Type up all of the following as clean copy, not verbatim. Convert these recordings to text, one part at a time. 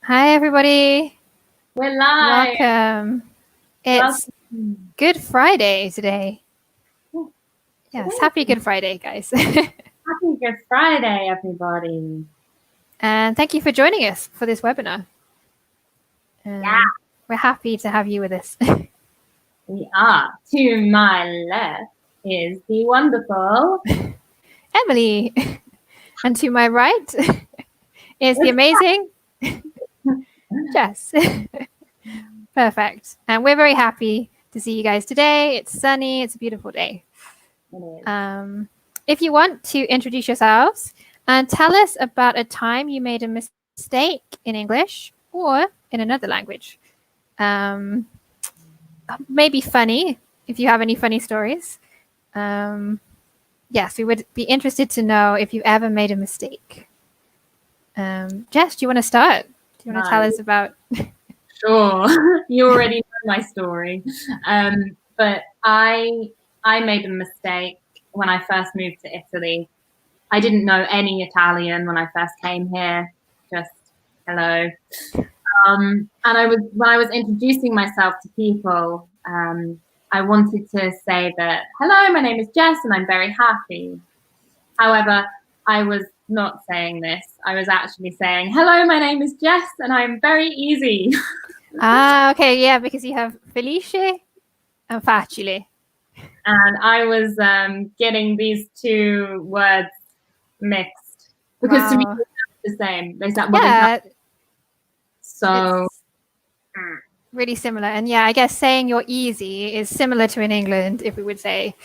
Hi, everybody. We're live. Welcome. It's Welcome. Good Friday today. Oh, Yes, happy Good Friday, guys. Happy Good Friday, everybody. And thank you for joining us for this webinar. Yeah. We're happy to have you with us. We are. To my left is the wonderful Emily. And to my right is the amazing Jess. Perfect. And we're very happy to see you guys today. It's sunny. It's a beautiful day. It is. If you want to introduce yourselves and tell us about a time you made a mistake in English or in another language. Maybe funny, if you have any funny stories. Yes, we would be interested to know if you ever made a mistake. Jess, do you want to start? Do you want to tell us about? Sure. You already know my story. But I made a mistake when I first moved to Italy. I didn't know any Italian when I first came here. Just hello. And when I was introducing myself to people, I wanted to say that, hello, my name is Jess and I'm very happy. However, I was not saying this. I was actually saying, hello, my name is Jess and I'm very easy. Okay, yeah, because you have felice and facile. And I was getting these two words mixed because to me, they're the same. They sound, yeah, so really similar. And yeah, I guess saying you're easy is similar to in England if we would say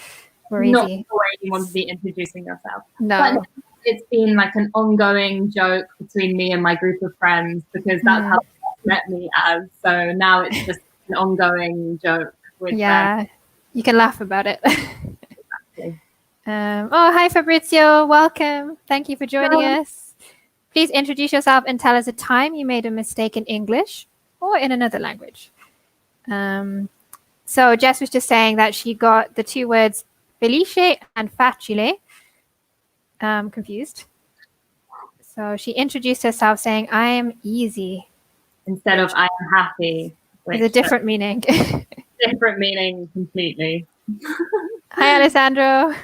we're not easy. the way you want to be introducing yourself. No. But it's been like an ongoing joke between me and my group of friends because that's how they met me as. So now it's just an ongoing joke with them. You can laugh about it. Exactly. Hi Fabrizio, welcome. Thank you for joining us. Please introduce yourself and tell us a time you made a mistake in English or in another language. So Jess was just saying that she got the two words felice and facile confused. So she introduced herself saying, I am easy. Instead of I am happy. With a different meaning. Different meaning completely. Hi, Alessandro.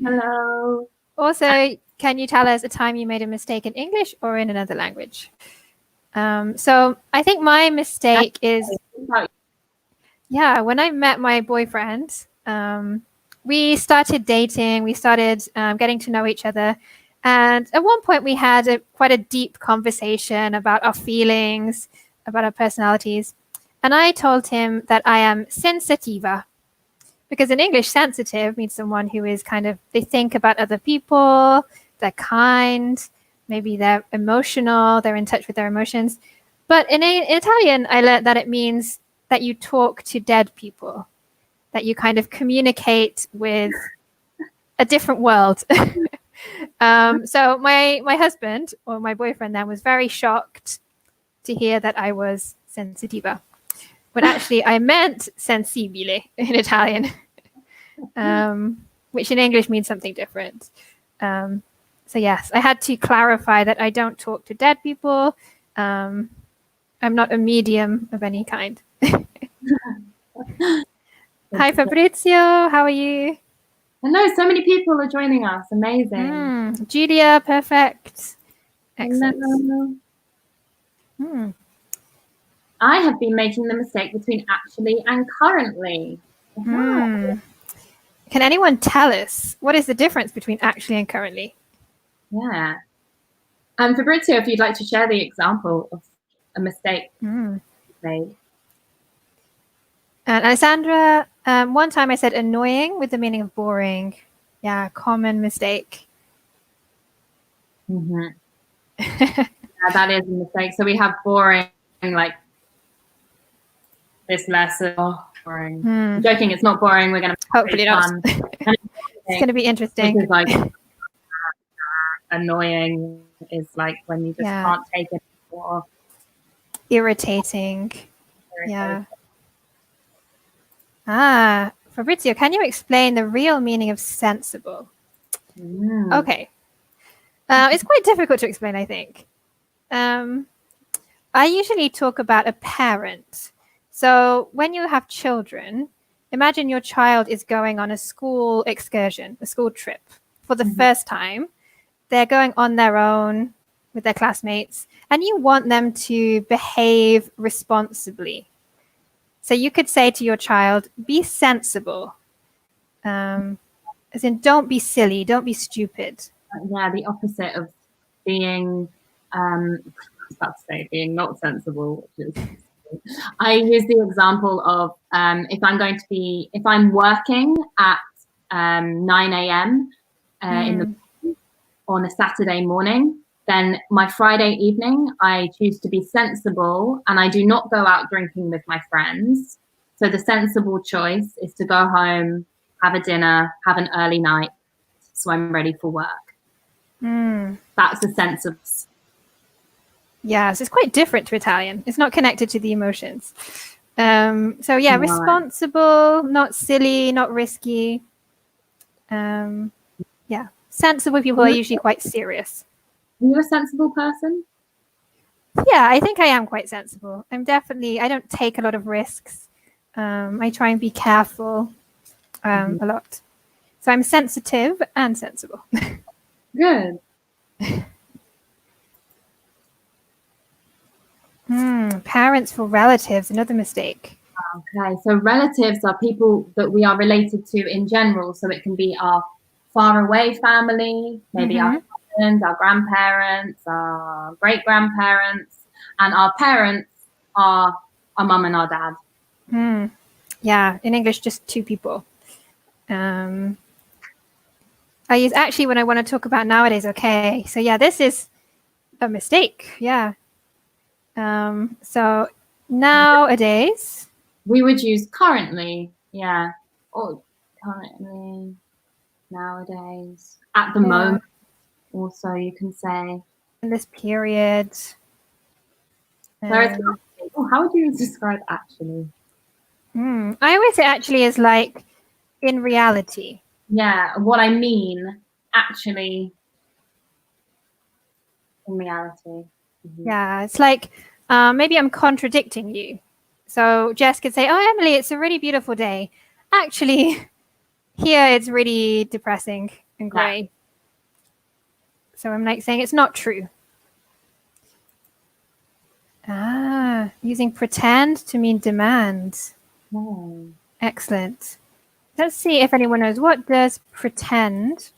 Hello. Also, can you tell us a time you made a mistake in English or in another language? So I think my mistake is, when I met my boyfriend, we started dating, we started getting to know each other. And at one point we had quite a deep conversation about our feelings, about our personalities. And I told him that I am sensitiva, because in English, sensitive means someone who is they think about other people, they're kind, maybe they're emotional, they're in touch with their emotions. But in Italian, I learned that it means that you talk to dead people, that you kind of communicate with a different world. So my husband, or my boyfriend then, was very shocked to hear that I was sensitiva. But actually, I meant sensibile in Italian, which in English means something different. So yes, I had to clarify that I don't talk to dead people. I'm not a medium of any kind. Hi, Fabrizio. How are you? Hello, so many people are joining us. Amazing. Julia, perfect. Excellent. I have been making the mistake between actually and currently. Can anyone tell us what is the difference between actually and currently? Yeah. Fabrizio, if you'd like to share the example of a mistake made. And Alessandra, one time I said annoying with the meaning of boring. Yeah, common mistake. Yeah, that is a mistake. So we have boring, like this lesson. Oh, boring. I'm joking, it's not boring. We're going to hopefully not. It's going to be interesting. Which is like annoying is like when you just can't take it anymore. Irritating. Yeah. Fabrizio, can you explain the real meaning of sensible? Okay. It's quite difficult to explain, I think. I usually talk about a parent. So when you have children, imagine your child is going on a school excursion, a school trip for the first time. They're going on their own with their classmates, and you want them to behave responsibly. So you could say to your child, be sensible. As in, don't be silly, don't be stupid. Yeah, the opposite of being, I was about to say being not sensible, which is, I use the example of if I'm working at 9 a.m. On a Saturday morning, then my Friday evening, I choose to be sensible and I do not go out drinking with my friends. So the sensible choice is to go home, have a dinner, have an early night, so I'm ready for work. That's a sense of. Yes, it's quite different to Italian. It's not connected to the emotions. So yeah, No. responsible, not silly, not risky. Yeah, sensible people are usually quite serious. Are you a sensible person? Yeah, I think I am quite sensible. I don't take a lot of risks. I try and be careful a lot. So I'm sensitive and sensible. Good. Parents for relatives, another mistake. Okay, so relatives are people that we are related to in general. So it can be our far away family, maybe our cousins, our grandparents, our great grandparents, and our parents are our mum and our dad. Yeah, in English, just two people. I use actually when I want to talk about nowadays. Okay, so yeah, this is a mistake. Yeah. So nowadays, We would use currently, yeah, or currently, nowadays, at the moment. Also, you can say. In this period. Whereas, how would you describe actually? I always say actually is like in reality. Yeah, what I mean actually in reality. Yeah, it's like maybe I'm contradicting you. So Jess could say, "Oh, Emily, it's a really beautiful day." Actually, here it's really depressing and grey. Yeah. So I'm like saying it's not true. Using pretend to mean demand. Excellent. Let's see if anyone knows, what does pretend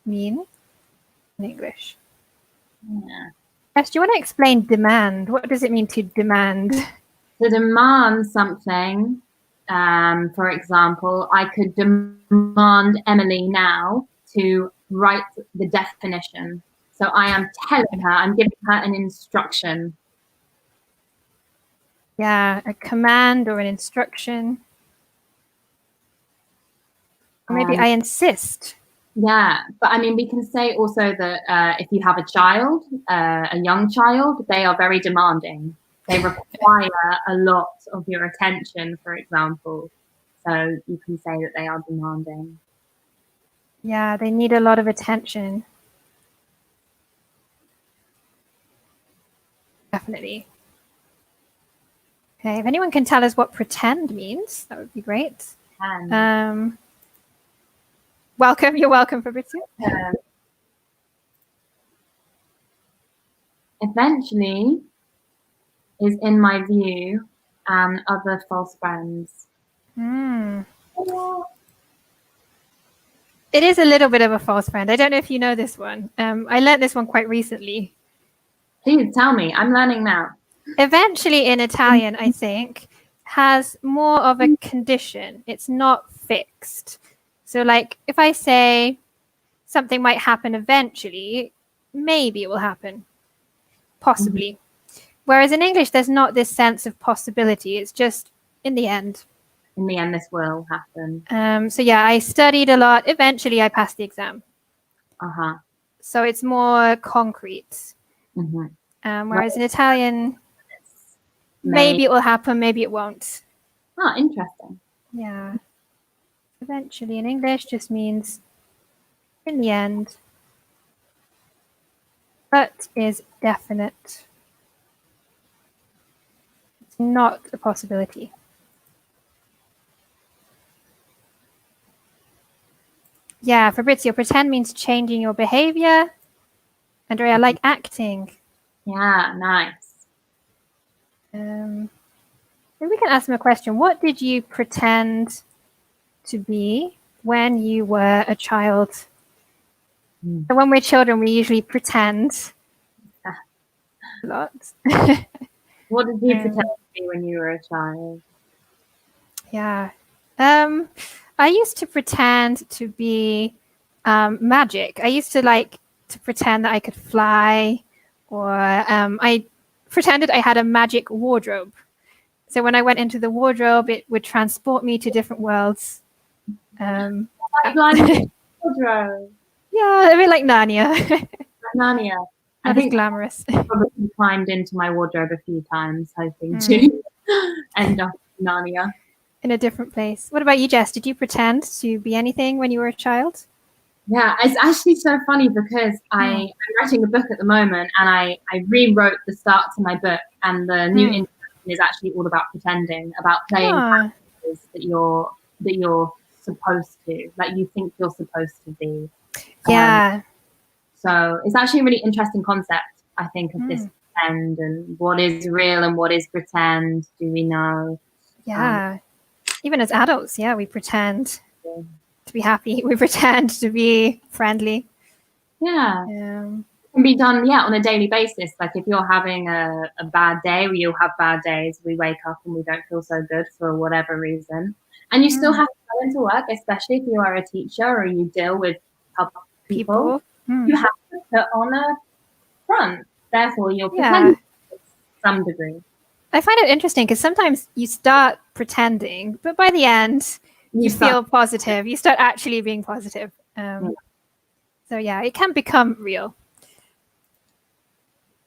mean in English? Yeah. Yes, do you want to explain demand? What does it mean to demand? To demand something, for example, I could demand Emily now to write the definition. So I am telling her, I'm giving her an instruction. Yeah, a command or an instruction. Or maybe I insist. Yeah, but I mean, we can say also that if you have a child, a young child, they are very demanding. They require a lot of your attention, for example. So you can say that they are demanding. Yeah, they need a lot of attention. Definitely. Okay, if anyone can tell us what pretend means, that would be great. Welcome, you're welcome, Fabrizio. Eventually is, in my view, and other false friends. It is a little bit of a false friend. I don't know if you know this one. I learned this one quite recently. Please tell me. I'm learning now. Eventually in Italian, I think, has more of a condition. It's not fixed. So like if I say something might happen eventually, maybe it will happen. Possibly. Whereas in English, there's not this sense of possibility. It's just in the end. In the end, this will happen. So yeah, I studied a lot. Eventually, I passed the exam. So it's more concrete. Whereas in Italian, maybe it will happen, maybe it won't. Oh, interesting. Yeah. Eventually in English just means in the end, but is definite. not a possibility. Yeah, Fabrizio, pretend means changing your behavior. Andrea, like acting. Yeah, nice. Maybe we can ask them a question. What did you pretend to be when you were a child? So when we're children, we usually pretend a lot. What did you pretend to be when you were a child? Yeah. I used to pretend to be magic. I used to like to pretend that I could fly, or I pretended I had a magic wardrobe. So when I went into the wardrobe, it would transport me to different worlds. Like blind wardrobe. Yeah, a bit like Narnia. Narnia. Not as glamorous. I probably climbed into my wardrobe a few times, hoping to end up in Narnia. In a different place. What about you, Jess? Did you pretend to be anything when you were a child? Yeah, it's actually so funny because I'm writing a book at the moment, and I rewrote the start to my book, and the new introduction is actually all about pretending, about playing characters that you're supposed to, like you think you're supposed to be. Yeah. So it's actually a really interesting concept, I think, of this pretend and what is real and what is pretend. Do we know? Yeah. Even as adults, yeah, we pretend to be happy. We pretend to be friendly. Yeah. It can be done, on a daily basis. Like if you're having a bad day, you'll have bad days. We wake up and we don't feel so good for whatever reason. And you still have to go into work, especially if you are a teacher or you deal with people. You have to put on a front. Therefore, you're pretending to some degree. I find it interesting because sometimes you start pretending, but by the end, you feel positive. You start actually being positive. So yeah, it can become real.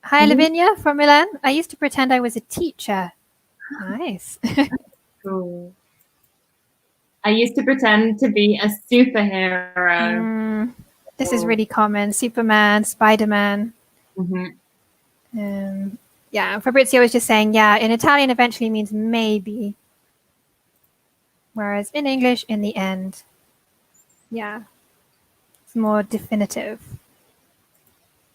Hi, Lavinia from Milan. I used to pretend I was a teacher. Nice. Cool. I used to pretend to be a superhero. This is really common. Superman, Spider-Man. Yeah, Fabrizio was just saying, in Italian eventually means maybe. Whereas in English, in the end. Yeah. It's more definitive.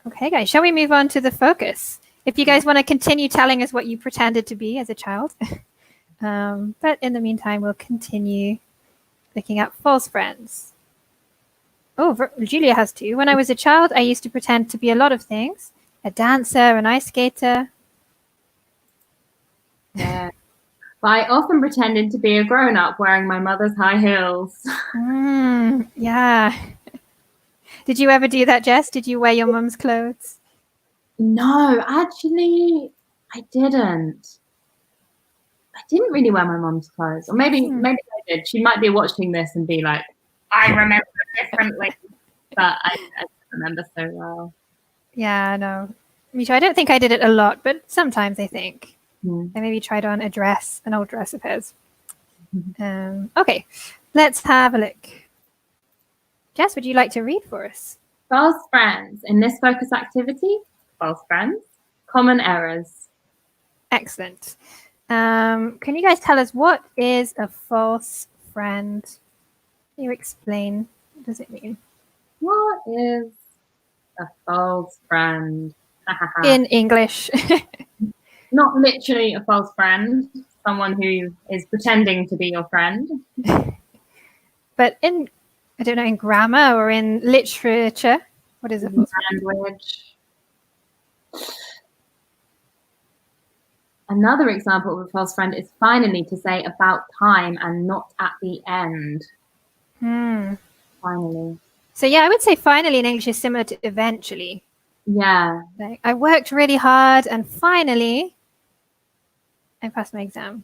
Okay, guys, shall we move on to the focus? If you guys want to continue telling us what you pretended to be as a child. But in the meantime, we'll continue looking at false friends. Oh, Julia has two. When I was a child, I used to pretend to be a lot of things. A dancer, an ice skater. Yeah. But I often pretended to be a grown-up wearing my mother's high heels. Yeah. Did you ever do that, Jess? Did you wear your mum's clothes? No, actually, I didn't. I didn't really wear my mum's clothes. Or maybe I did. She might be watching this and be like, I remember differently. But I don't remember so well. Yeah, no. Me too. I don't think I did it a lot, but sometimes I think. I maybe tried on a dress, an old dress of hers. Okay, let's have a look. Jess, would you like to read for us? False friends. In this focus activity, false friends, common errors. Excellent. Can you guys tell us what is a false friend? Can you explain? What does it mean? What is a false friend? In English. Not literally a false friend, someone who is pretending to be your friend. But in, I don't know, in grammar or in literature, what is a false friend? Language. Another example of a false friend is finally to say about time and not at the end. Finally. So yeah, I would say finally in English is similar to eventually. Yeah. Like, I worked really hard and finally I passed my exam.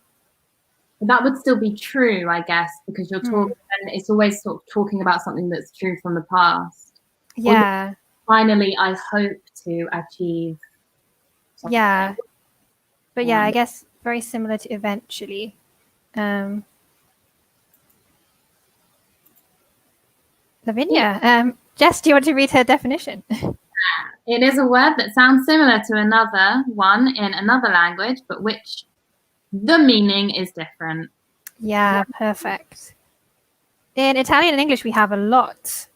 But that would still be true, I guess, because you're talking, and it's always sort of talking about something that's true from the past. Yeah. Finally, I hope to achieve something. Yeah. But yeah, I guess very similar to eventually. Lavinia, Jess, do you want to read her definition? It is a word that sounds similar to another one in another language, but which The meaning is different. Yeah, perfect. In Italian and English, we have a lot.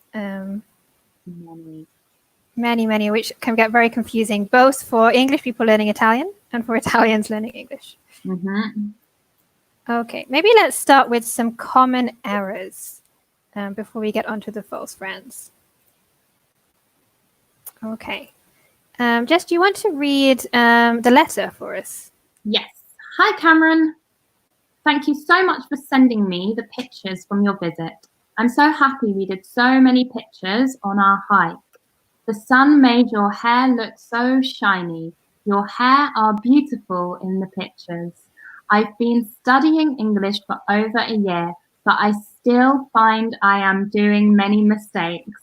Many, which can get very confusing, both for English people learning Italian and for Italians learning English. Mm-hmm. Okay, maybe let's start with some common errors before we get onto the false friends. Okay. Jess, do you want to read the letter for us? Yes. Hi, Cameron. Thank you so much for sending me the pictures from your visit. I'm so happy we did so many pictures on our hike. The sun made your hair look so shiny. Your hair are beautiful in the pictures. I've been studying English for over a year, but I still find I am doing many mistakes.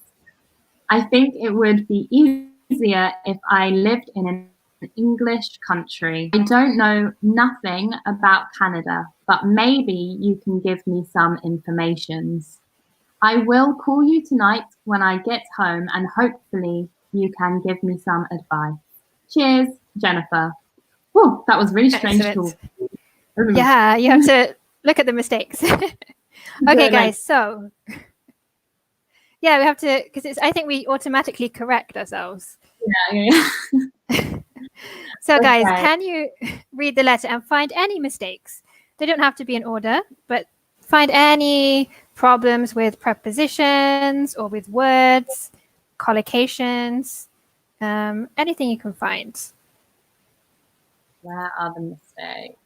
I think it would be easier if I lived in an English country. I don't know nothing about Canada, but maybe you can give me some informations. I will call you tonight when I get home and hopefully you can give me some advice. Cheers, Jennifer. Oh, that was really strange. Yeah, you have to look at the mistakes. Okay, guys, so yeah, we have to, because I think we automatically correct ourselves. Yeah. So guys, can you read the letter and find any mistakes? They don't have to be in order, but find any problems with prepositions or with words, collocations, anything you can find. Where are the mistakes?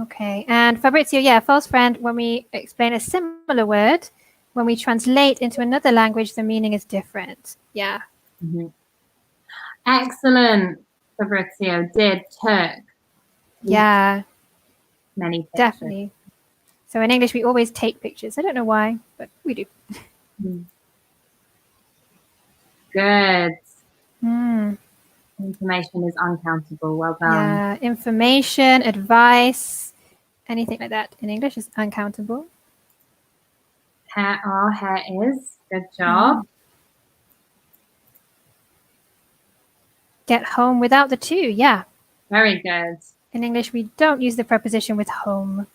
Okay, and Fabrizio, yeah, false friend, when we explain a similar word, when we translate into another language, the meaning is different. Yeah. Mm-hmm. Excellent, Fabrizio. Did Turk. Yeah. Many pictures. Definitely. So in English, we always take pictures. I don't know why, but we do. Good. Mm. Information is uncountable. Well done. Yeah, information, advice, anything like that in English is uncountable. Hair is. Good job. Get home without the to, yeah. Very good. In English, we don't use the preposition with home.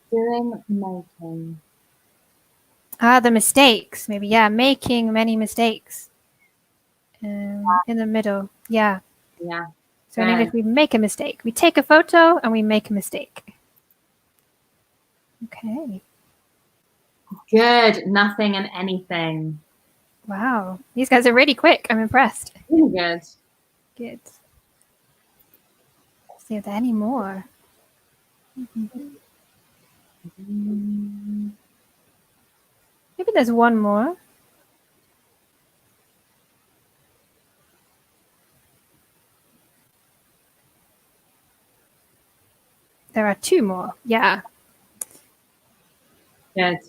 Doing, making. The mistakes, maybe, yeah, making many mistakes. In the middle, yeah. Yeah. So in English, we make a mistake. We take a photo and we make a mistake. Okay. Good. Nothing and anything. Wow. These guys are really quick. I'm impressed. Really good. Good. Let's see if there are any more. Maybe there's one more. There are two more. Yeah. Good.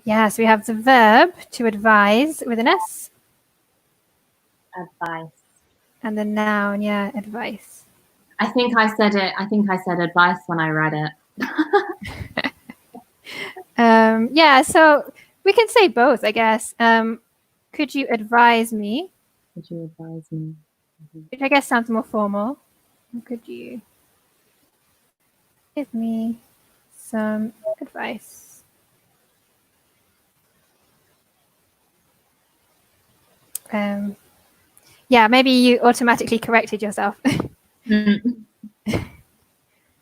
Yeah, so we have the verb to advise with an S. Advice. And the noun, yeah, advice. I think I said it. I think I said advice when I read it. Yeah, so we can say both, I guess. Could you advise me? Could you advise me? Which I guess sounds more formal. Could you give me some advice? Yeah, maybe you automatically corrected yourself. I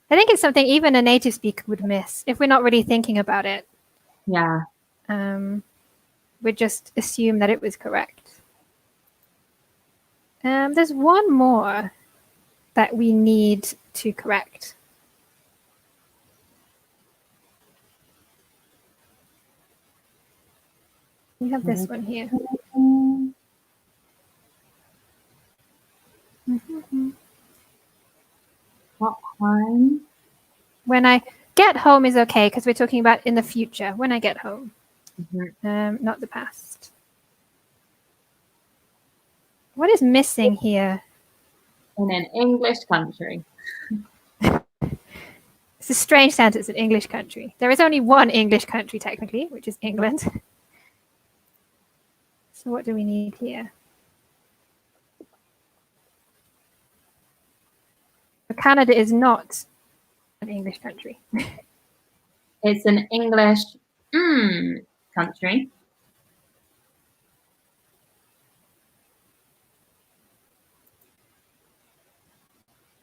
think it's something even a native speaker would miss if we're not really thinking about it. Yeah. We'd just assume that it was correct. There's one more that we need to correct. We have this one here. What home? When I get home is okay because we're talking about in the future. When I get home, not the past. What is missing here? In an English country. It's a strange sentence, an English country. There is only one English country technically, which is England. So what do we need here? Canada is not an English country. It's an English country.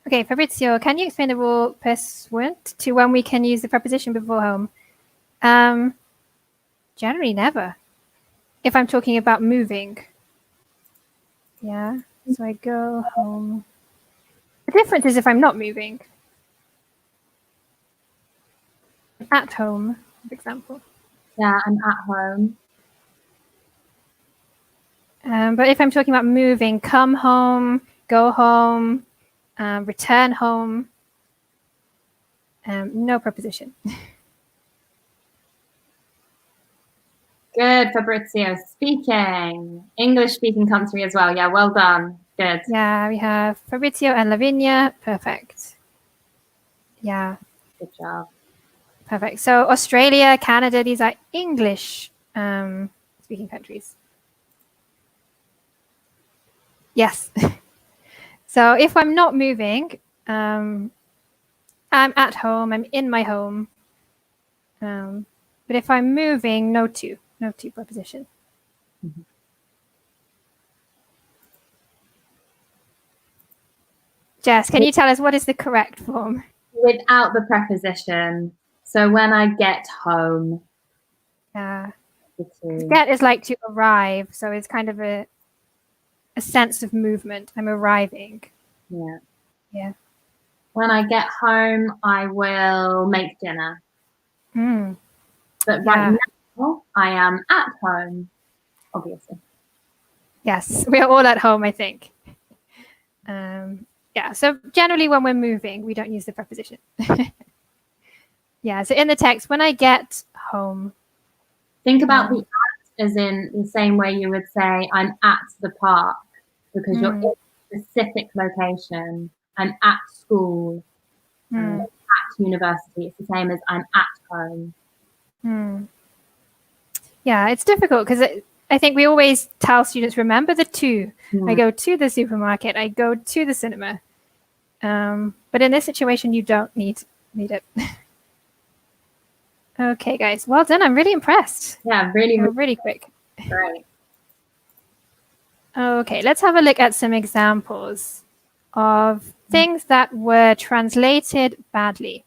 Okay, Fabrizio, can you explain the rule pursuant to when we can use the preposition before home? Generally never. If I'm talking about moving. Yeah, so I go home. The difference is if I'm not moving. At home, for example. Yeah, I'm at home. But if I'm talking about moving, come home, go home, return home, no preposition. Good, Fabrizio. Speaking. English-speaking country as well. Yeah, well done. Good. Yeah, we have Fabrizio and Lavinia. Perfect. Yeah. Good job. Perfect. So Australia, Canada, these are English speaking countries. Yes. So if I'm not moving, I'm at home, I'm in my home. But if I'm moving, no to preposition. Mm-hmm. Jess, can you tell us what is the correct form? Without the preposition. So when I get home. Get is like to arrive, so it's kind of a sense of movement. I'm arriving. Yeah. Yeah. When I get home, I will make dinner. But right now, I am at home, obviously. Yes, we are all at home, I think. Yeah, so generally when we're moving, we don't use the preposition. Yeah, so in the text, when I get home. Think about the at as in the same way you would say, I'm at the park, because you're in a specific location. I'm at school, at university. It's the same as I'm at home. Yeah, it's difficult because I think we always tell students, remember the to. I go to the supermarket. I go to the cinema. But in this situation, you don't need it. Okay, guys. Well done. I'm really impressed. Yeah, really quick. Great. Okay, let's have a look at some examples of things that were translated badly.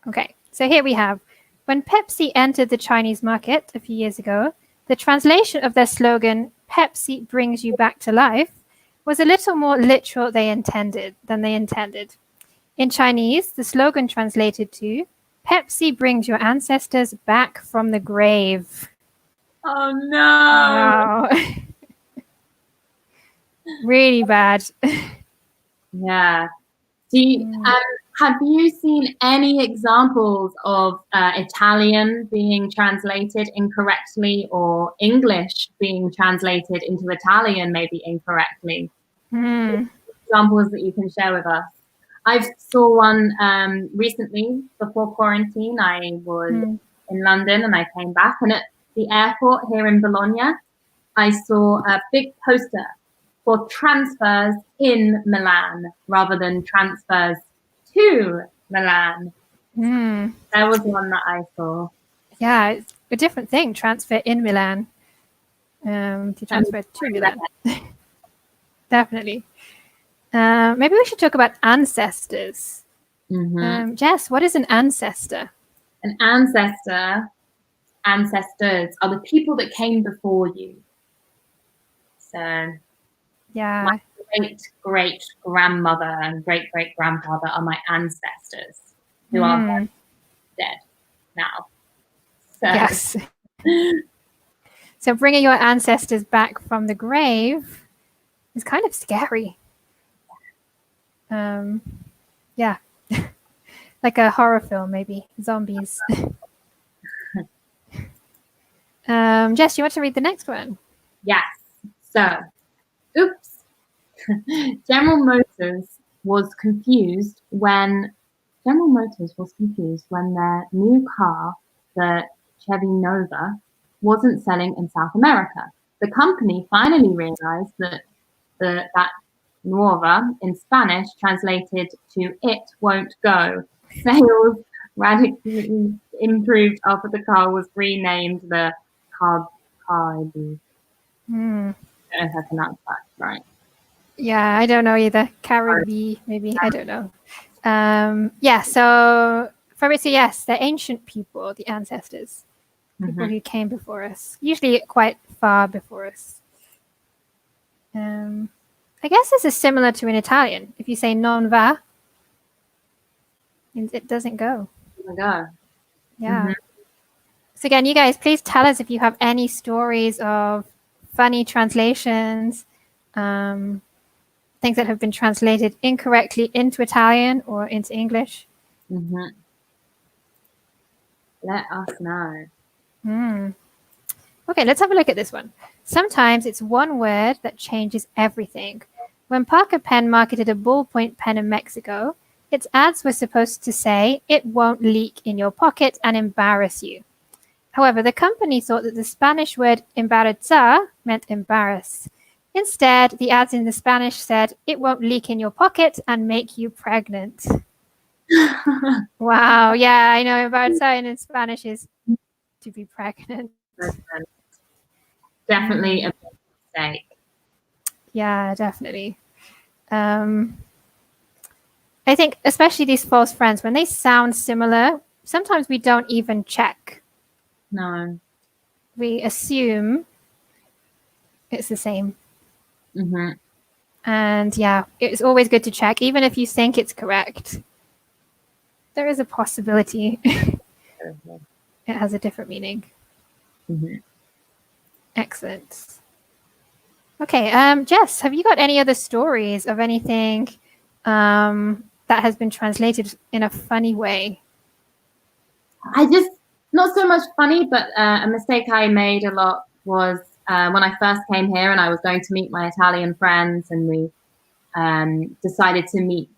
Okay, so here we have, when Pepsi entered the Chinese market a few years ago, the translation of their slogan, Pepsi brings you back to life, was a little more literal than they intended. In Chinese, the slogan translated to, Pepsi brings your ancestors back from the grave. Oh, no. Wow. Really bad. Yeah. Have you seen any examples of Italian being translated incorrectly or English being translated into Italian maybe incorrectly? Examples that you can share with us. I saw one recently before quarantine. I was in London and I came back, and at the airport here in Bologna, I saw a big poster for transfers in Milan rather than transfers to Milan. There was one that I saw. Yeah, it's a different thing. Transfer in Milan to transfer to Milan. Definitely. Maybe we should talk about ancestors. Jess, what is an ancestor? An ancestor, ancestors are the people that came before you. So, yeah, my great-great-grandmother and great-great-grandfather are my ancestors who are dead now. So. Yes. So bringing your ancestors back from the grave is kind of scary. Yeah. Like a horror film, maybe. Zombies. Jess, you want to read the next one? Yes. So, oops. General Motors was confused when their new car, the Chevy Nova, wasn't selling in South America. The company finally realized that nuova in Spanish translated to "it won't go." Sales radically improved after the car was renamed the Cardi. Hmm. I don't know if I pronounced that right. Yeah, I don't know either. Caribe, maybe. I don't know. Yeah, so Fabrizio, yes, the ancient people, the ancestors, people who came before us, usually quite far before us. I guess this is similar to in Italian. If you say non va, means it doesn't go. There we go. Yeah. So again, you guys, please tell us if you have any stories of funny translations, things that have been translated incorrectly into Italian or into English. Let us know. Okay, let's have a look at this one. Sometimes it's one word that changes everything. When Parker Pen marketed a ballpoint pen in Mexico, its ads were supposed to say, "It won't leak in your pocket and embarrass you." However, the company thought that the Spanish word embarazar meant embarrass. Instead, the ads in the Spanish said, "It won't leak in your pocket and make you pregnant." Wow, yeah, I know embarazar in Spanish is to be pregnant. Definitely a mistake. Yeah, definitely. I think especially these false friends, when they sound similar, sometimes we don't even check. No. We assume it's the same. And yeah, it's always good to check, even if you think it's correct. There is a possibility it has a different meaning. Excellent. Okay, Jess, have you got any other stories of anything that has been translated in a funny way? Not so much funny, but a mistake I made a lot was when I first came here and I was going to meet my Italian friends, and we decided to meet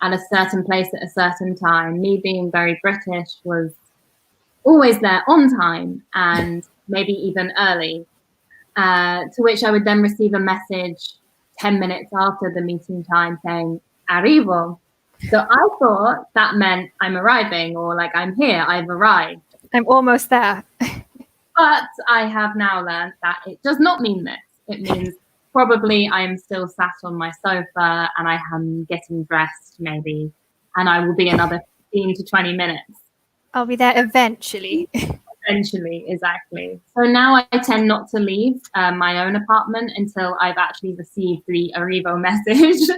at a certain place at a certain time. Me being very British was always there on time and maybe even early, to which I would then receive a message 10 minutes after the meeting time saying, "Arrivo." So I thought that meant I'm arriving, or like I'm here, I've arrived. I'm almost there. But I have now learned that it does not mean this. It means probably I am still sat on my sofa and I am getting dressed maybe, and I will be another 15 to 20 minutes. I'll be there eventually. Eventually, exactly. So now I tend not to leave my own apartment until I've actually received the Arrivo message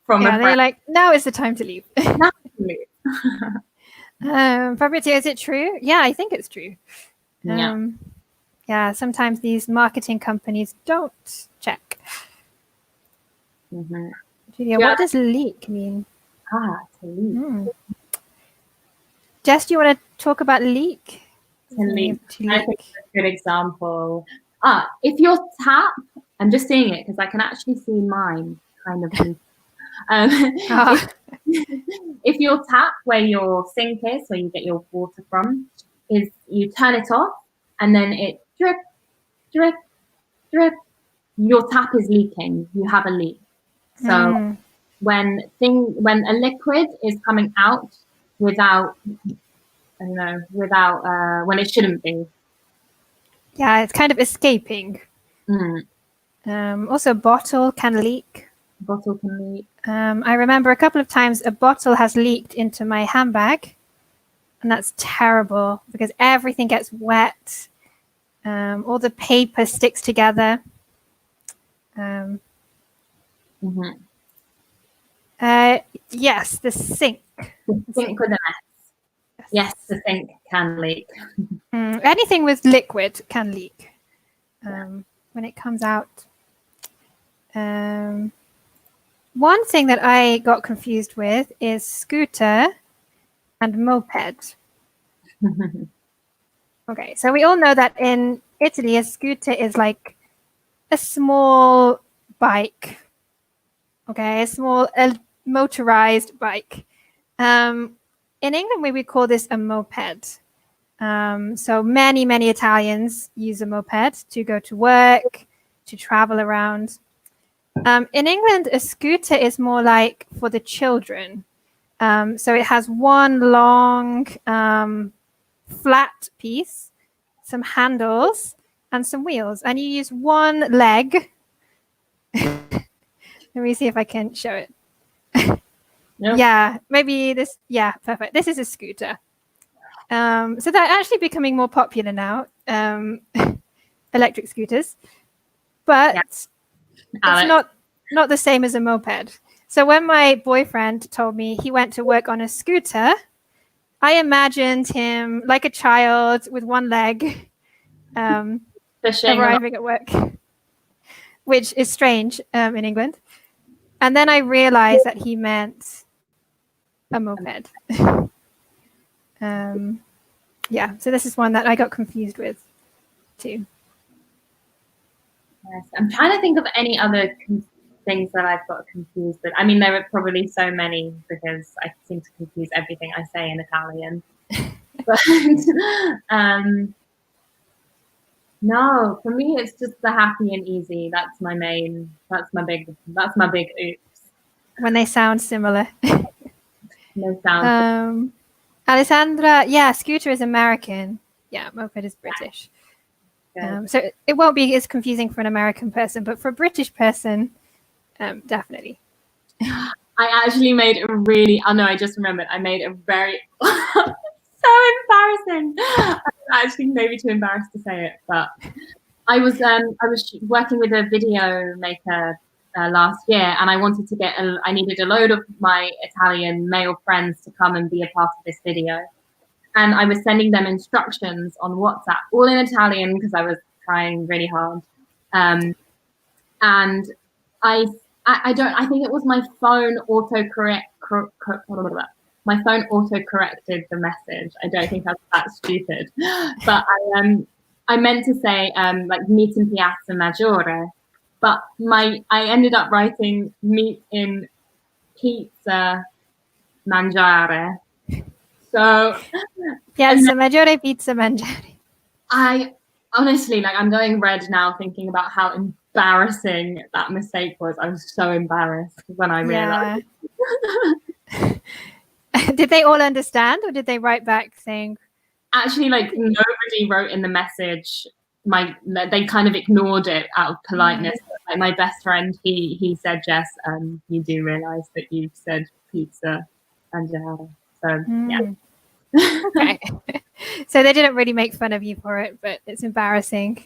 from a friend. They're like, now is the time to leave. Now to leave. Fabrizio, is it true? Yeah, I think it's true. Yeah, sometimes these marketing companies don't check. Julia, what does leak mean? To leak. Jess, do you want to talk about leak? To leak. I think that's a good example. If your tap, I'm just seeing it because I can actually see mine kind of. If your tap, where your sink is, where you get your water from, is you turn it off and then it drip, drip, drip, your tap is leaking. You have a leak. So when a liquid is coming out without, when it shouldn't be. Yeah, it's kind of escaping. Also, bottle can leak. Bottle can leak. I remember a couple of times a bottle has leaked into my handbag, and that's terrible because everything gets wet. All the paper sticks together. Yes, the sink. The sink with an S. Yes, the sink can leak. Anything with liquid can leak when it comes out. One thing that I got confused with is scooter and moped. Okay, so we all know that in Italy, a scooter is like a small bike. Okay, a small motorized bike. In England, we would call this a moped. So many Italians use a moped to go to work, to travel around. In England, a scooter is more like for the children. So it has one long flat piece, some handles, and some wheels. And you use one leg. Let me see if I can show it. Yep. Yeah, maybe this. Yeah, perfect. This is a scooter. So they're actually becoming more popular now, electric scooters. But Yeah. it's Alex. not the same as a moped. So when my boyfriend told me he went to work on a scooter, I imagined him like a child with one leg Fishing. arriving at work, which is strange in England. And then I realized that he meant a moped. Yeah, so this is one that I got confused with too. Yes. I'm trying to think of any other things that I've got confused with. I mean, there are probably so many because I seem to confuse everything I say in Italian. But no, for me, it's just the happy and easy. That's my big oops. When they sound similar. No sound. Alessandra, yeah, scooter is American. Yeah, moped is British. So it won't be as confusing for an American person, but for a British person, definitely. I actually made a really, oh no, I just remembered. I made a very, so embarrassing. I'm actually maybe too embarrassed to say it, but I was working with a video maker last year, and I wanted to I needed a load of my Italian male friends to come and be a part of this video. And I was sending them instructions on WhatsApp, all in Italian because I was trying really hard. And I think it was my phone my phone auto-corrected the message. I don't think that's that stupid. But I meant to say like meet in Piazza Maggiore, but I ended up writing meet in Pizza Mangiare. So Piazza Maggiore, Pizza Mangiare. I honestly, like, I'm going red now thinking about how embarrassing that mistake was. I was so embarrassed when I realized. Did they all understand, or did they write back saying? Actually, like, nobody wrote in the message. They kind of ignored it out of politeness. Like, my best friend, he said, Jess, you do realize that you've said pizza and gelato. So yeah. Okay. So they didn't really make fun of you for it, but it's embarrassing.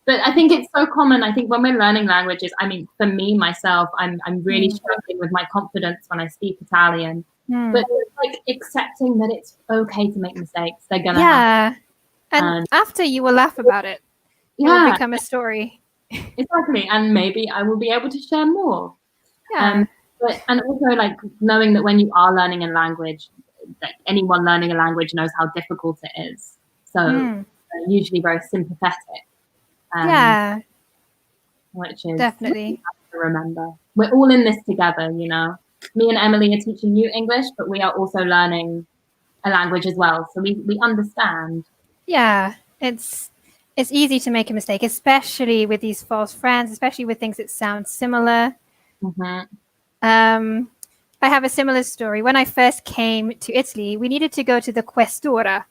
But I think it's so common. I think when we're learning languages, I mean, for me, myself, I'm really struggling with my confidence when I speak Italian. But it's like accepting that it's okay to make mistakes. They're going to happen. And after you will laugh about it. It will become a story. Exactly. And maybe I will be able to share more. Yeah. And also, like, knowing that when you are learning a language, that anyone learning a language knows how difficult it is. So usually very sympathetic. Which is definitely to remember. We're all in this together, you know. Me and Emily are teaching you English, but we are also learning a language as well. So we understand. Yeah, it's easy to make a mistake, especially with these false friends, especially with things that sound similar. I have a similar story. When I first came to Italy, we needed to go to the Questura,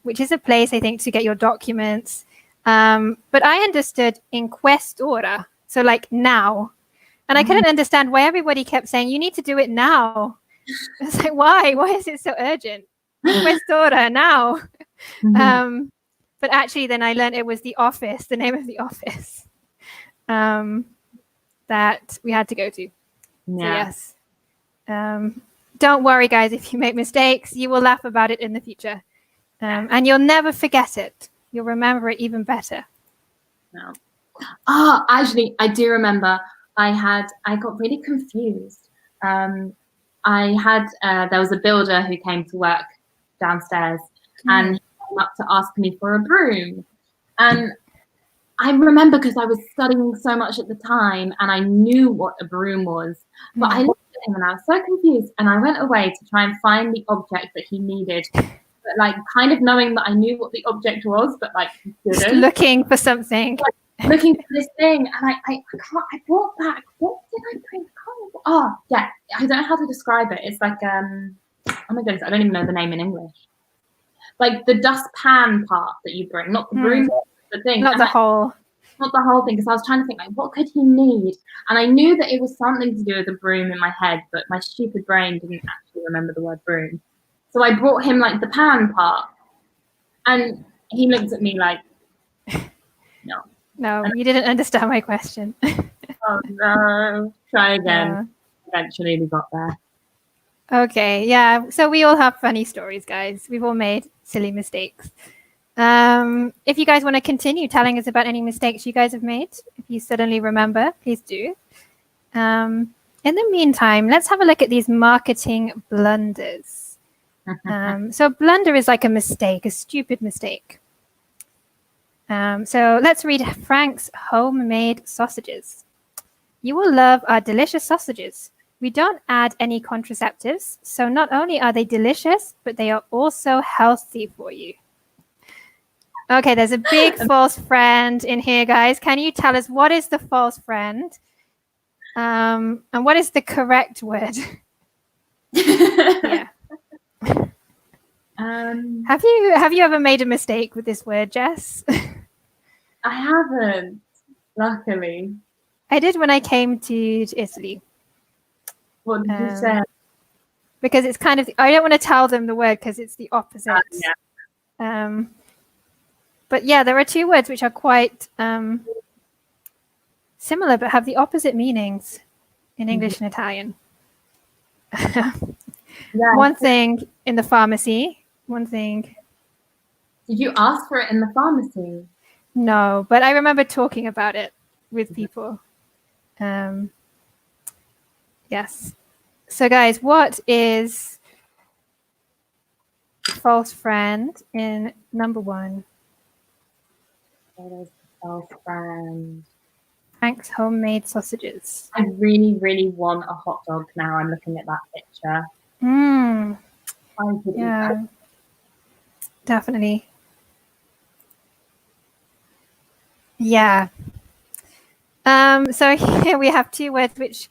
which is a place, I think, to get your documents. But I understood in Questura, so like now. And I couldn't understand why everybody kept saying, you need to do it now. I was like, why? Why is it so urgent? Questura, now. But actually, then I learned it was the office, the name of the office that we had to go to. Yeah. So yes. Don't worry, guys, if you make mistakes, you will laugh about it in the future. And you'll never forget it. You'll remember it even better. No. Oh, actually, I do remember I got really confused. There was a builder who came to work downstairs and he came up to ask me for a broom. And I remember because I was studying so much at the time and I knew what a broom was. But I looked at him and I was so confused and I went away to try and find the object that he needed. But like kind of knowing that I knew what the object was, but like just looking for something. looking for this thing, and I can't. I brought back. What did I bring? I can't remember. Oh, yeah. I don't know how to describe it. It's like Oh my goodness, I don't even know the name in English. Like the dustpan part that you bring, not the broom, the thing. Not the whole. Not the whole thing, because I was trying to think, like, what could he need? And I knew that it was something to do with a broom in my head, but my stupid brain didn't actually remember the word broom. So I brought him, like, the pan part. And he looked at me like, no. No, you didn't understand my question. Oh, no. Try again. Eventually we got there. Okay, yeah. So we all have funny stories, guys. We've all made silly mistakes. If you guys want to continue telling us about any mistakes you guys have made, if you suddenly remember, please do. In the meantime, let's have a look at these marketing blunders. So blunder is like a mistake, a stupid mistake. So let's read Frank's homemade sausages. You will love our delicious sausages. We don't add any contraceptives, so not only are they delicious, but they are also healthy for you. Okay, there's a big false friend in here, guys. Can you tell us what is the false friend? And what is the correct word? Yeah. Have you ever made a mistake with this word, Jess? I haven't, luckily. I did when I came to Italy. What did you say? Because it's kind of, I don't want to tell them the word because it's the opposite. Yeah. But yeah, there are two words which are quite similar but have the opposite meanings in English and Italian. One thing in the pharmacy, one thing. Did you ask for it in the pharmacy? No, but I remember talking about it with people. Yes. So guys, what is false friend in number 1? What is false friend? Frank's homemade sausages. I really, really want a hot dog now. I'm looking at that picture. Yeah, definitely. Yeah. So here we have two words which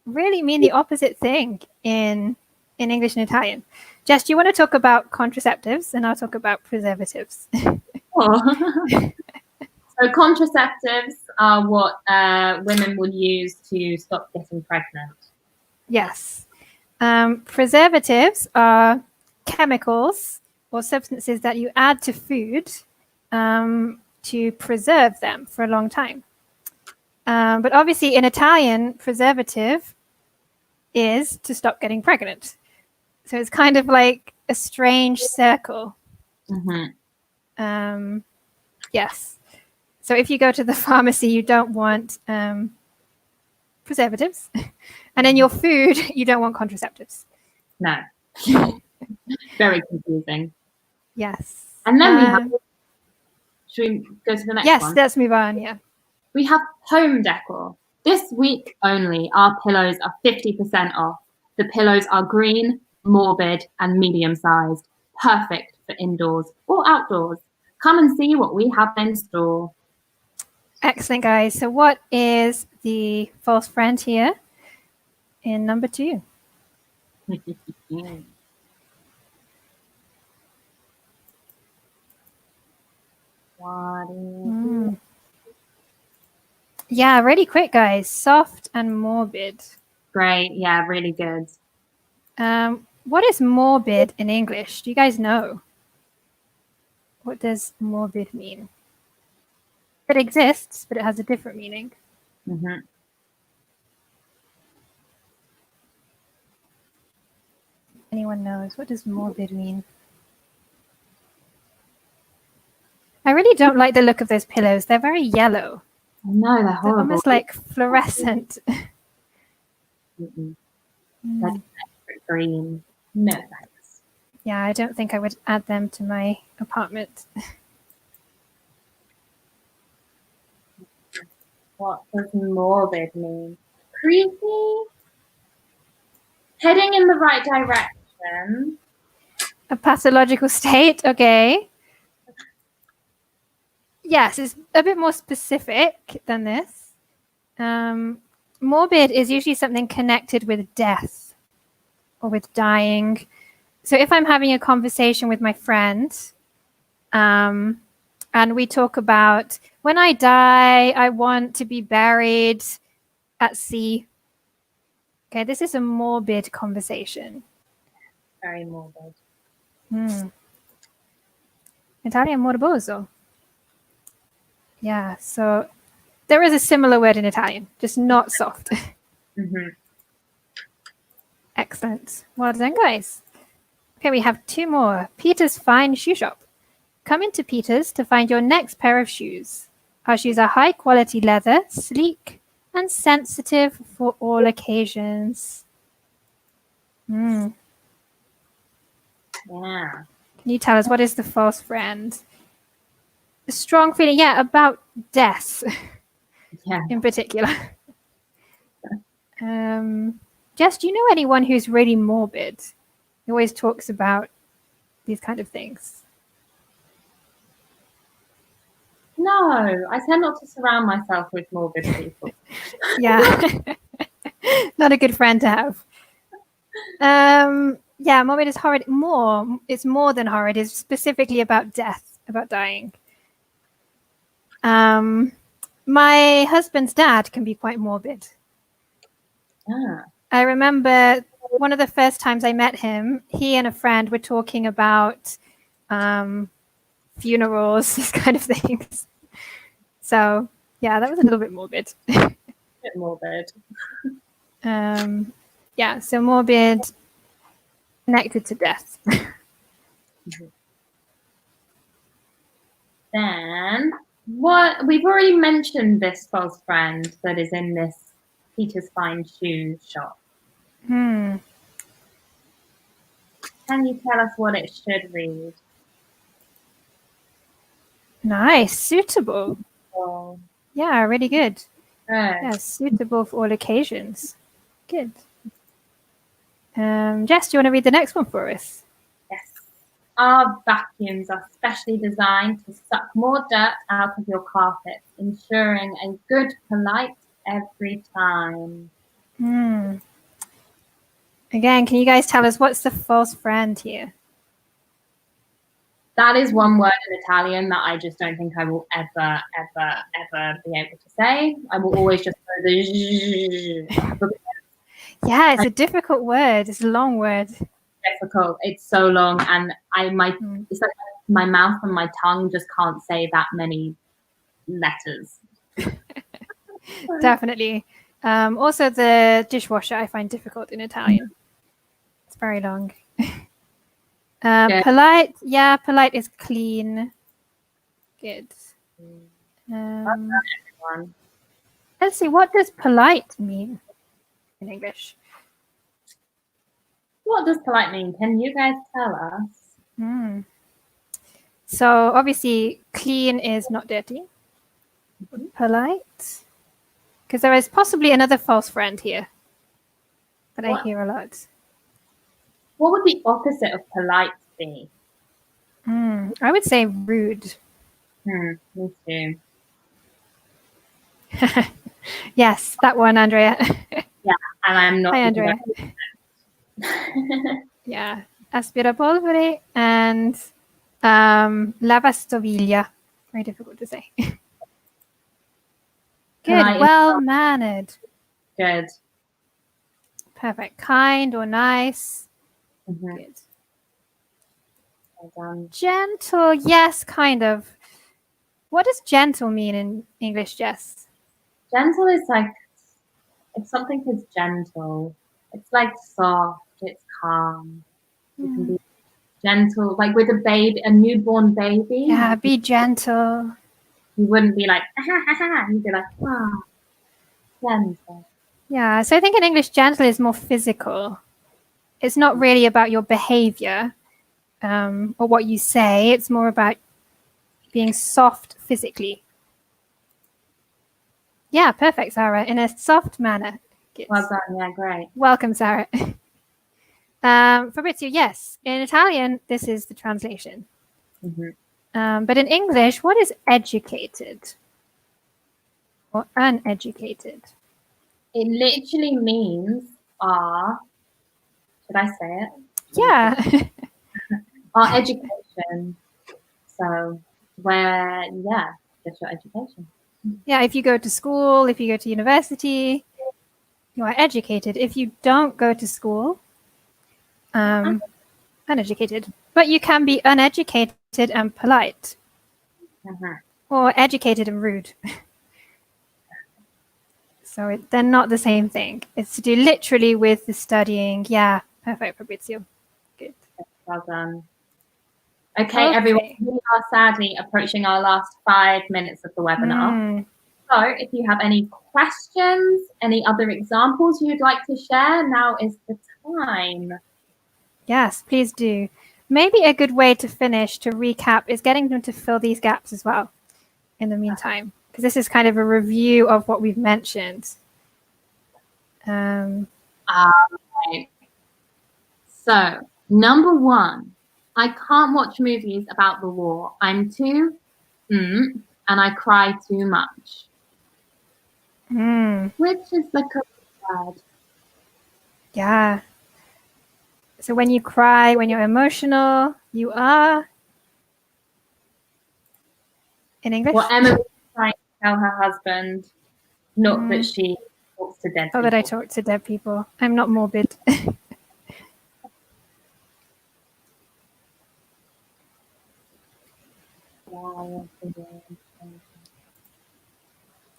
really mean the opposite thing in English and Italian. Jess, do you want to talk about contraceptives and I'll talk about preservatives? So contraceptives are what women would use to stop getting pregnant. Yes. Preservatives are chemicals or substances that you add to food to preserve them for a long time. But obviously in Italian, preservative is to stop getting pregnant. So it's kind of like a strange circle. Yes. So if you go to the pharmacy, you don't want preservatives. And in your food, you don't want contraceptives. No. Very confusing. Yes. And then we have... Should we go to the next one? Yes, let's move on, yeah. We have home decor. This week only, our pillows are 50% off. The pillows are green, morbid, and medium-sized. Perfect for indoors or outdoors. Come and see what we have in store. Excellent, guys. So what is the false friend here in number 2? Yeah, really quick, guys. Soft and morbid. Great. Yeah, really good. What is morbid in English? Do you guys know? What does morbid mean? It exists, but it has a different meaning. Anyone knows? What does morbid mean? I really don't like the look of those pillows. They're very yellow. I know, they're horrible. They're almost like fluorescent. Like green. No thanks. Yeah, I don't think I would add them to my apartment. What does morbid mean? Creepy? Heading in the right direction. A pathological state, okay. Yes, it's a bit more specific than this. Morbid is usually something connected with death or with dying. So if I'm having a conversation with my friend, and we talk about when I die, I want to be buried at sea. Okay, this is a morbid conversation. Very morbid. Italian morboso. Yeah, so there is a similar word in Italian, just not soft. Excellent. Well done, guys. Okay, we have 2 more. Peter's Fine Shoe Shop. Come into Peter's to find your next pair of shoes. Our shoes are high quality leather, sleek, and sensitive for all occasions. Yeah. Can you tell us what is the false friend? A strong feeling, about death in particular. Jess, do you know anyone who's really morbid? He always talks about these kind of things. No, I tend not to surround myself with morbid people. Yeah. Not a good friend to have. Morbid is horrid. It's more than horrid. It's specifically about death, about dying. My husband's dad can be quite morbid. I remember one of the first times I met him, he and a friend were talking about funerals, this kind of things. So, yeah, that was a little bit morbid. A bit morbid. So morbid, connected to death. Then, what we've already mentioned this false friend that is in this Peter's Fine Shoe Shop. Can you tell us what it should read? Nice, suitable. Oh. Yeah, really good. Good. Yeah, suitable for all occasions. Good. Jess, do you want to read the next one for us? Yes. Our vacuums are specially designed to suck more dirt out of your carpet, ensuring a good polite every time. Again, can you guys tell us what's the false friend here? That is one word in Italian that I just don't think I will ever be able to say. I will always just go the Yeah, it's a difficult word. It's a long word. Difficult. It's so long, and it's like my mouth and my tongue just can't say that many letters. Definitely. Also, the dishwasher I find difficult in Italian. It's very long. Polite. Yeah, polite is clean. Good. Let's see. What does polite mean in English? What does polite mean? Can you guys tell us? So obviously, clean is not dirty. Polite. Because there is possibly another false friend here that I hear a lot. What would the opposite of polite be? I would say rude. Me too. Yes, that one, Andrea. Yeah, and I'm not. Hi, Andrea. Yeah, aspirapolvere and lavastoviglie. Very difficult to say. Good, well-mannered. Good. Perfect. Kind or nice. Good. Well done. Gentle, yes, kind of. What does gentle mean in English, Jess? Gentle is like, if something is gentle, it's like soft, it's calm. You can be gentle, like with a newborn baby. Yeah, be gentle. You wouldn't be like, you'd be like, gentle. Yeah, so I think in English, gentle is more physical. It's not really about your behavior or what you say. It's more about being soft physically. Yeah, perfect, Sarah. In a soft manner. Good. Well done. Yeah, great. Welcome, Sarah. Fabrizio, yes. In Italian, this is the translation. But in English, what is educated or uneducated? It literally means our, should I say it? Yeah. Our education. So where, yeah, get your education. Yeah, if you go to school, if you go to university, you are educated. If you don't go to school, uneducated. But you can be uneducated and polite, or educated and rude. So they're not the same thing. It's to do literally with the studying. Yeah, perfect, Fabrizio. Good. Well done. Okay, everyone, we are sadly approaching our last 5 minutes of the webinar. So if you have any questions, any other examples you'd like to share, now is the time. Yes, please do. Maybe a good way to finish, to recap, is getting them to fill these gaps as well in the meantime, because this is kind of a review of what we've mentioned. Okay. So, number 1, I can't watch movies about the war. I'm too, and I cry too much. Which is the correct word? Yeah. So when you cry, when you're emotional, you are, in English? Well, Emily's trying to tell her husband, not that she talks to dead people. Oh, that I talk to dead people. I'm not morbid.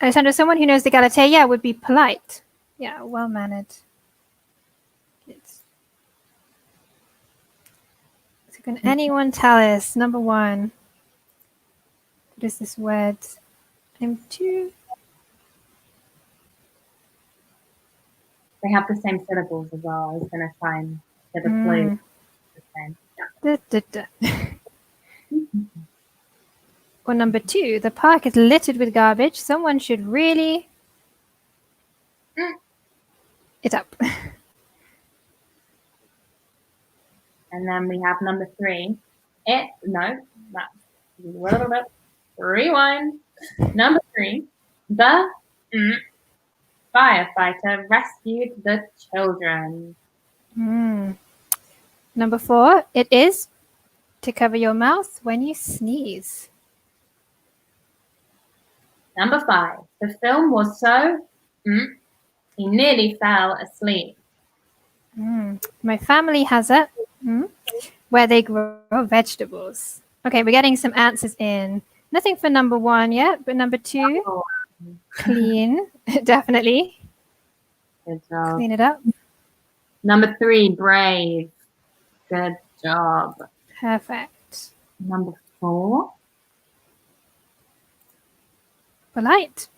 Alessandro, someone who knows the Galatea, yeah, would be polite. Yeah, well-mannered. So can anyone tell us, number 1, what is this word? I'm too... They have the same syllables as well. I was going to try and get a clue. Or number 2, the park is littered with garbage. Someone should really it up. And then we have number 3. Rewind. Number 3, the firefighter rescued the children. Number 4, it is to cover your mouth when you sneeze. Number 5, the film was so he nearly fell asleep. My family has it where they grow vegetables. Okay, we're getting some answers in. Nothing for number 1 yet, but number 2, clean, definitely. Good job. Clean it up. Number 3, brave. Good job. Perfect. Number 4, polite.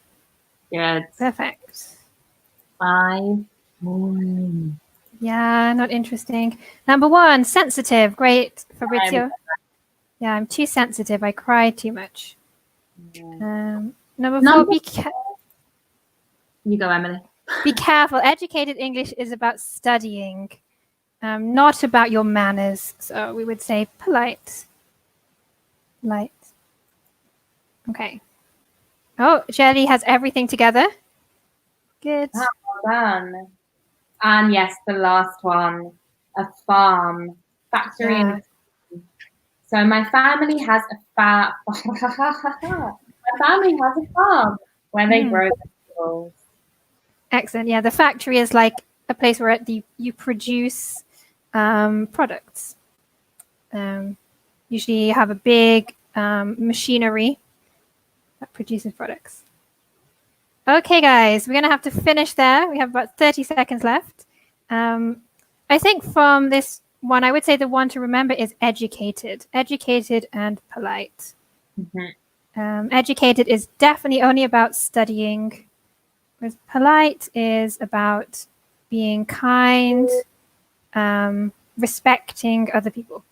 good. Perfect. 5, yeah, not interesting. Number 1, sensitive. Great, Fabrizio. Yeah, I'm too sensitive. I cry too much. Number 4, you go, Emily. Be careful. Educated English is about studying, not about your manners. So we would say polite. Light. Okay. Oh, Jelly has everything together. Good. Well done. And yes, the last one, a farm, factory. Yeah. So my family has a farm. My family has a farm where they grow vegetables. Excellent. Yeah, the factory is like a place where you produce products. Usually you have a big machinery that produces products. Okay, guys, we're going to have to finish there. We have about 30 seconds left. I think from this one, I would say the one to remember is educated. Educated and polite. Educated is definitely only about studying. Whereas polite is about being kind, respecting other people.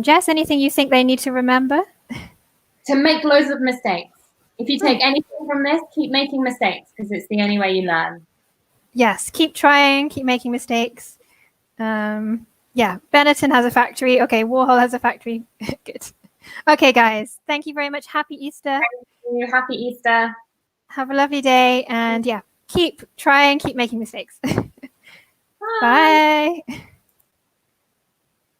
Jess, anything you think they need to remember? To make loads of mistakes. If you take anything from this, keep making mistakes because it's the only way you learn. Yes, keep trying, keep making mistakes. Yeah, Yeah, Benetton has a factory. Okay, Warhol has a factory. Good. Okay, guys. Thank you very much. Happy Easter. Happy Easter. Have a lovely day. And yeah, keep trying, keep making mistakes. Bye. Bye.